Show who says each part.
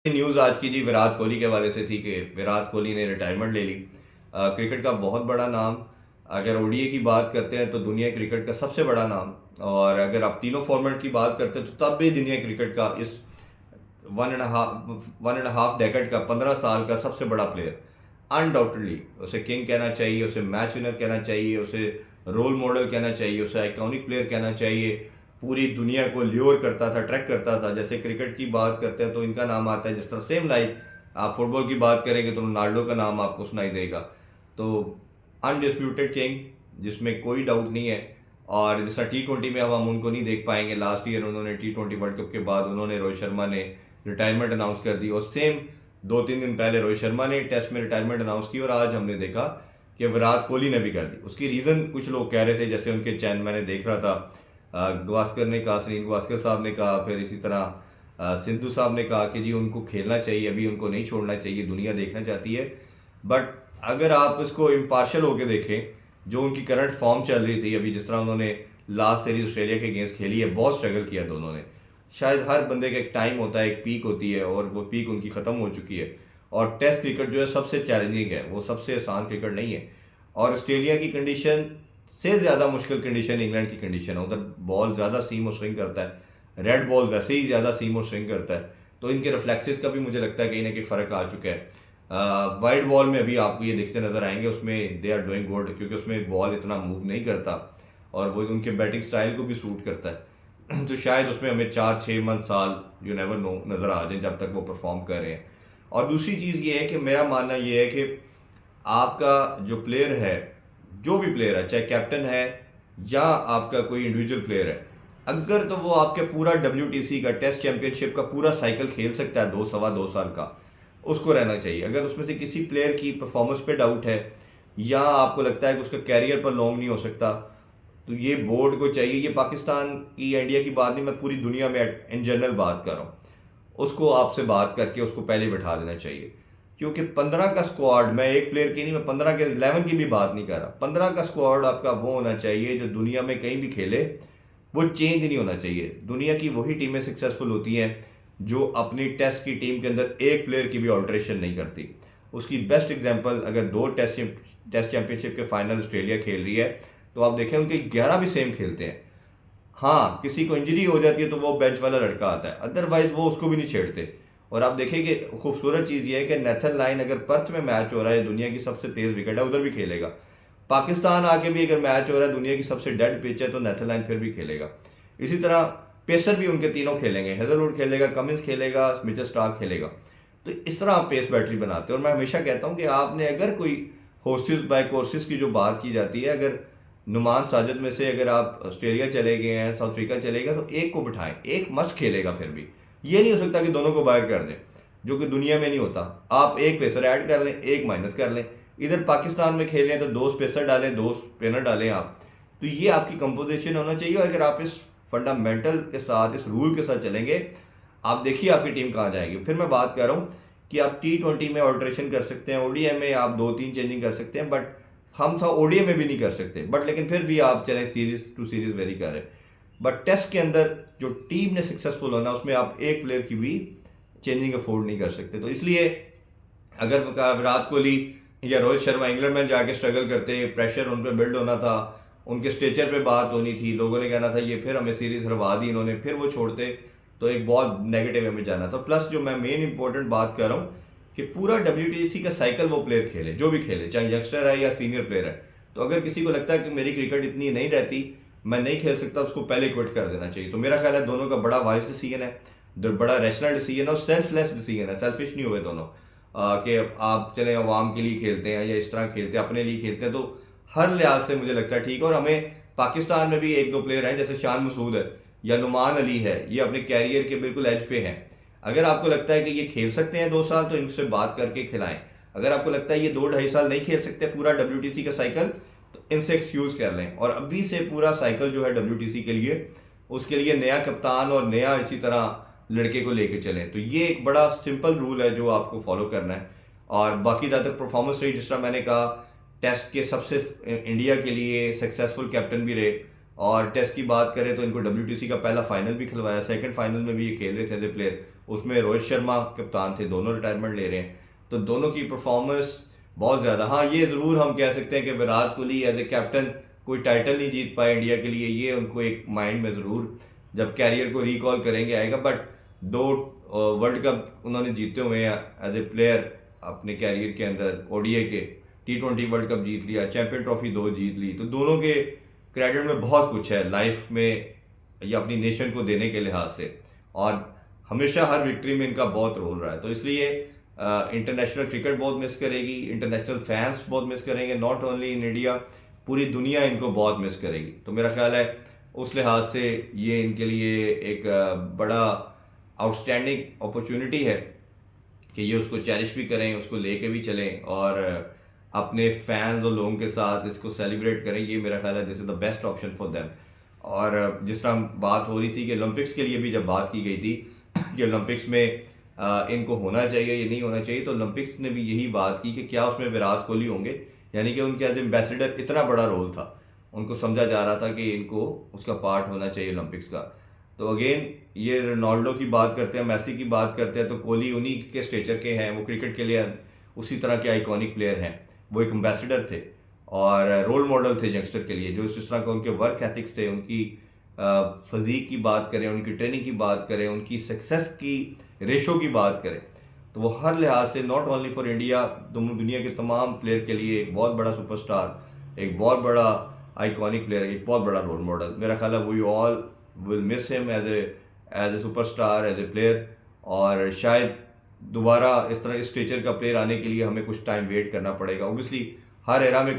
Speaker 1: News आज की जी विराट कोहली के हवाले से थी कि विराट कोहली ने रिटायरमेंट ले ली। क्रिकेट का बहुत बड़ा नाम। अगर ओडीआई की बात करते हैं तो दुनिया क्रिकेट का सबसे बड़ा नाम। और अगर आप तीनों फॉर्मेट की बात करते हैं तो तब भी दुनिया क्रिकेट का इस वन एंड हाफ डेकेड का 15 साल का सबसे बड़ा प्लेयर। अनडाउटेडली उसे किंग कहना चाहिए, उसे मैच विनर कहना चाहिए, उसे रोल मॉडल कहना चाहिए, उसे आइकॉनिक प्लेयर कहना चाहिए। पूरी दुनिया को ल्योर करता था, ट्रैक करता था। जैसे क्रिकेट की बात करते हैं तो इनका नाम आता है, जिस तरह सेम लाइक आप फुटबॉल की बात करेंगे तो रोनाल्डो का नाम आपको सुनाई देगा। तो अनडिस्प्यूटेड किंग, जिसमें कोई डाउट नहीं है। और जैसा T20 में अब हम उनको नहीं देख पाएंगे, लास्ट ईयर उन्होंने T20 वर्ल्ड कप के बाद उन्होंने रोहित शर्मा ने रिटायरमेंट अनाउंस कर दी, और सेम 2-3 दिन पहले रोहित शर्मा ने टेस्ट में रिटायरमेंट अनाउंस की, और आज हमने देखा कि विराट कोहली ने भी कर दी। उसकी रीज़न कुछ लोग कह रहे थे, जैसे उनके चैन मैंने देख रहा था, गावस्कर ने कहा, सुनील गावस्कर साहब ने कहा, फिर इसी तरह सिद्धू साहब ने कहा कि जी उनको खेलना चाहिए, अभी उनको नहीं छोड़ना चाहिए, दुनिया देखना चाहती है। बट अगर आप इसको इम्पार्शल होकर देखें, जो उनकी करंट फॉर्म चल रही थी अभी, जिस तरह उन्होंने लास्ट सीरीज ऑस्ट्रेलिया के अगेंस्ट खेली है, बहुत स्ट्रगल किया दोनों ने। शायद हर बंदे का एक टाइम होता है, एक पीक होती है, और वो पीक उनकी ख़त्म हो चुकी है। और टेस्ट क्रिकेट जो है सबसे चैलेंजिंग है, वो सबसे आसान क्रिकेट नहीं है। और ऑस्ट्रेलिया की कंडीशन से ज़्यादा मुश्किल कंडीशन इंग्लैंड की कंडीशन है। उधर बॉल ज़्यादा सीम और स्विंग करता है, रेड बॉल वैसे ही ज़्यादा सीम और स्विंग करता है। तो इनके रिफ्लेक्सेस का भी मुझे लगता है कहीं ना कहीं फ़र्क आ चुका है। वाइड बॉल में अभी आपको ये दिखते नज़र आएंगे, उसमें दे आर डूइंग गुड, क्योंकि उसमें बॉल इतना मूव नहीं करता और वो उनके बैटिंग स्टाइल को भी सूट करता है। तो शायद उसमें हमें 4-6 मंथ, साल, यू नेवर नो, नज़र आ जाए जब तक वो परफॉर्म कर रहे हैं। और दूसरी चीज़ ये है कि मेरा मानना ये है कि आपका जो प्लेयर है, जो भी प्लेयर है, चाहे कैप्टन है या आपका कोई इंडिविजुअल प्लेयर है, अगर तो वो आपके पूरा WTC का, टेस्ट चैंपियनशिप का पूरा साइकिल खेल सकता है 2 सवा 2 साल का, उसको रहना चाहिए। अगर उसमें से किसी प्लेयर की परफॉर्मेंस पे डाउट है या आपको लगता है कि उसका कैरियर पर लॉन्ग नहीं हो सकता, तो ये बोर्ड को चाहिए, ये पाकिस्तान की या इंडिया की बात नहीं, मैं पूरी दुनिया में इन जनरल बात कर रहा हूँ, उसको आपसे बात करके उसको पहले बिठा देना चाहिए। क्योंकि 15 का स्क्वाड, मैं एक प्लेयर की नहीं, मैं 15 के 11 की भी बात नहीं कर रहा, 15 का स्क्वाड आपका वो होना चाहिए जो दुनिया में कहीं भी खेले, वो चेंज नहीं होना चाहिए। दुनिया की वही टीमें सक्सेसफुल होती हैं जो अपनी टेस्ट की टीम के अंदर एक प्लेयर की भी ऑल्ट्रेशन नहीं करती। उसकी बेस्ट एग्जांपल, अगर 2 टेस्ट चैंपियनशिप के फाइनल ऑस्ट्रेलिया खेल रही है तो आप देखें उनके 11 भी सेम खेलते हैं। हाँ, किसी को इंजरी हो जाती है तो वो बेंच वाला लड़का आता है, अदरवाइज वो उसको भी नहीं छेड़ते। और आप देखें कि खूबसूरत चीज़ ये है कि नेथन लाइन, अगर पर्थ में मैच हो रहा है, दुनिया की सबसे तेज़ विकेट है, उधर भी खेलेगा। पाकिस्तान आके भी अगर मैच हो रहा है, दुनिया की सबसे डेड पिच है, तो नेथन लाइन फिर भी खेलेगा। इसी तरह पेसर भी उनके तीनों खेलेंगे, हेजलवुड खेलेगा, कमिंस खेलेगा, मिचेल स्टार्क खेलेगा। तो इस तरह आप पेस बैटरी बनाते हो। और मैं हमेशा कहता हूँ कि आपने अगर कोई हॉर्सेस बाय कोर्सेज की जो बात की जाती है, अगर नुमान साजिद में से अगर आप ऑस्ट्रेलिया चले गए हैं, साउथ अफ्रीका चले गए, तो एक को बिठाएं, एक मस्त खेलेगा। फिर भी ये नहीं हो सकता कि दोनों को बाहर कर दें, जो कि दुनिया में नहीं होता। आप एक पेसर ऐड कर लें, एक माइनस कर लें। इधर पाकिस्तान में खेल रहे हैं तो 2 पेसर डालें, 2 स्पिनर डालें आप। तो ये आपकी कंपोजिशन होना चाहिए। और अगर आप इस फंडामेंटल के साथ, इस रूल के साथ चलेंगे, आप देखिए आपकी टीम कहाँ जाएगी। फिर मैं बात कर रहा हूँ कि आप T20 में ऑल्ट्रेशन कर सकते हैं, ODI में आप 2-3 चेंजिंग कर सकते हैं, बट हम था ODI में भी नहीं कर सकते। बट लेकिन फिर भी आप चलें सीरीज टू सीरीज वेरी कर रहे हैं। बट टेस्ट के अंदर जो टीम ने सक्सेसफुल होना, उसमें आप एक प्लेयर की भी चेंजिंग अफोर्ड नहीं कर सकते। तो इसलिए अगर विराट कोहली या रोहित शर्मा इंग्लैंड में जाके स्ट्रगल करते, प्रेशर उन पर बिल्ड होना था, उनके स्टेचर पे बात होनी थी, लोगों ने कहना था ये फिर हमें सीरीज हरवा दी इन्होंने, फिर वो छोड़ते, तो एक बहुत नेगेटिव वे में जाना था। प्लस जो मैं मेन इंपॉर्टेंट बात कर रहा हूँ कि पूरा WTC का साइकिल वो प्लेयर खेले, जो भी खेले, चाहे यंगस्टर है या सीनियर प्लेयर है। तो अगर किसी को लगता है कि मेरी क्रिकेट इतनी नहीं रहती, मैं नहीं खेल सकता, उसको पहले क्विट कर देना चाहिए। तो मेरा ख्याल है दोनों का बड़ा वाइज डिसीजन है, बड़ा रैशनल डिसीजन है, और सेल्फलेस डिसीजन है। सेल्फिश नहीं हुए दोनों कि आप चले अवाम के लिए खेलते हैं या इस तरह खेलते हैं, अपने लिए खेलते हैं। तो हर लिहाज से मुझे लगता है ठीक है। और हमें पाकिस्तान में भी 1-2 प्लेयर हैं, जैसे शान मसूद है या नुमान अली है, ये अपने कैरियर के बिल्कुल एज पे हैं। अगर आपको लगता है कि ये खेल सकते हैं 2 साल, तो इनसे बात करके खिलाएं। अगर आपको लगता है ये 2-2.5 साल नहीं खेल सकते पूरा WTC का साइकिल, तो इनसे एक्सक्यूज कर लें। और अभी से पूरा साइकिल जो है WTC के लिए, उसके लिए नया कप्तान और नया इसी तरह लड़के को लेके चलें। तो ये एक बड़ा सिंपल रूल है जो आपको फॉलो करना है। और बाकी ज़्यादातर परफॉर्मेंस रही, जिस तरह मैंने कहा, टेस्ट के सबसे इंडिया के लिए सक्सेसफुल कैप्टन भी रहे। और टेस्ट की बात करें तो इनको WTC का पहला फाइनल भी खिलवाया, सेकंड फाइनल में भी ये खेल रहे थे एज ए प्लेयर, उसमें रोहित शर्मा कप्तान थे, दोनों रिटायरमेंट ले रहे हैं, तो दोनों की परफॉर्मेंस बहुत ज़्यादा। हाँ, ये ज़रूर हम कह सकते हैं कि Virat Kohli as a captain कोई टाइटल नहीं जीत पाए इंडिया के लिए, ये उनको एक माइंड में ज़रूर जब कैरियर को रिकॉल करेंगे आएगा। बट 2 वर्ल्ड कप उन्होंने जीते हुए हैं एज ए प्लेयर अपने कैरियर के अंदर, ओडीआई के, T20 वर्ल्ड कप जीत लिया, चैंपियन ट्रॉफी 2 जीत ली, तो दोनों के क्रेडिट में बहुत कुछ है लाइफ में या अपनी नेशन को देने के लिहाज से, और हमेशा हर विक्ट्री में इनका बहुत रोल रहा है। तो इसलिए इंटरनेशनल क्रिकेट बहुत मिस करेगी, इंटरनेशनल फैंस बहुत मिस करेंगे, नॉट ओनली इन इंडिया, पूरी दुनिया इनको बहुत मिस करेगी। तो मेरा ख्याल है उस लिहाज से ये इनके लिए एक बड़ा आउटस्टैंडिंग अपॉर्चुनिटी है कि ये उसको चेरिश भी करें, उसको लेके भी चलें और अपने फैंस और लोगों के साथ इसको सेलिब्रेट करें। ये मेरा ख्याल है this is the best option for them. और जिस तरह बात हो रही थी कि ओलंपिक्स के लिए भी जब बात की गई थी कि ओलंपिक्स में इनको होना चाहिए या नहीं होना चाहिए, तो ओलंपिक्स ने भी यही बात की कि क्या उसमें विराट कोहली होंगे, यानी कि उनके एज एम्बेसडर इतना बड़ा रोल था, उनको समझा जा रहा था कि इनको उसका पार्ट होना चाहिए ओलंपिक्स का। तो अगेन ये रोनाल्डो की बात करते हैं, मेसी की बात करते हैं, तो कोहली उन्हीं के स्टेचर के हैं, वो क्रिकेट के लिए उसी तरह के आइकॉनिक प्लेयर हैं, वो एक एम्बेसडर थे और रोल मॉडल थे यंगस्टर के लिए। जो इस तरह का उनके वर्क एथिक्स थे, उनकी फिजीक की बात करें, उनकी ट्रेनिंग की बात करें, उनकी सक्सेस की रेशो की बात करें, तो वो हर लिहाज से नॉट ओनली फॉर इंडिया, दुनिया के तमाम प्लेयर के लिए एक बहुत बड़ा सुपरस्टार, एक बहुत बड़ा आइकॉनिक प्लेयर, एक बहुत बड़ा रोल मॉडल। मेरा ख्याल है we all will miss him as a superstar, as a player, और शायद दोबारा इस तरह इस स्टेचर का प्लेयर आने के लिए हमें कुछ टाइम वेट करना पड़ेगा। ओबियसली हर एरा में